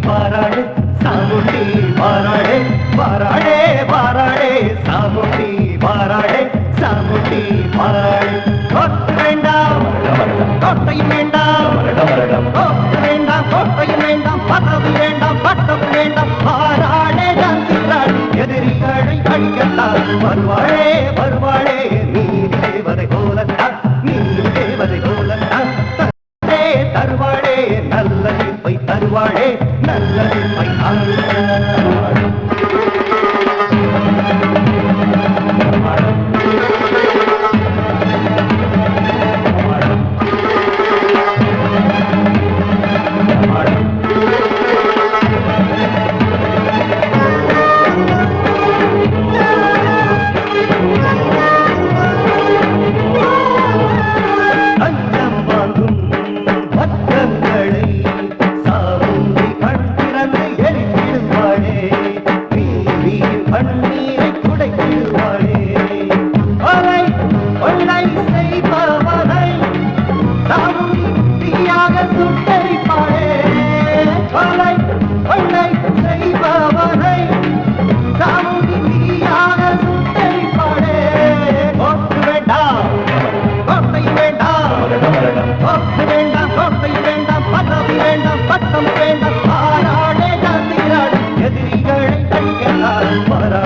பாராடு சாமுண்டி பாராடே பாராடே பாராடே சாமுண்டி பாராடே சாமுண்டி பாராடு கொட்டு வேண்டாம் கொட்டையும் வேண்டாம் கொட்டு வேண்டாம் கொட்டையும் வேண்டாம் பதவி வேண்டாம் பட்டம் வேண்டாம் பாராடே ஜான்சிராணி எதிரிகளை அடிக்கத்தான் வருவாளே வருவாளே நீதி தேவதை போலத்தான் நீதி தேவதை போலத்தான் தருவாளே நல்ல தீர்ப்பை தருவாளே நல்ல தீர்ப்பை பட்டம் வேண்டாம் பாராடே ஜான்சிராணி எதிரிகளை அடிக்கலாம்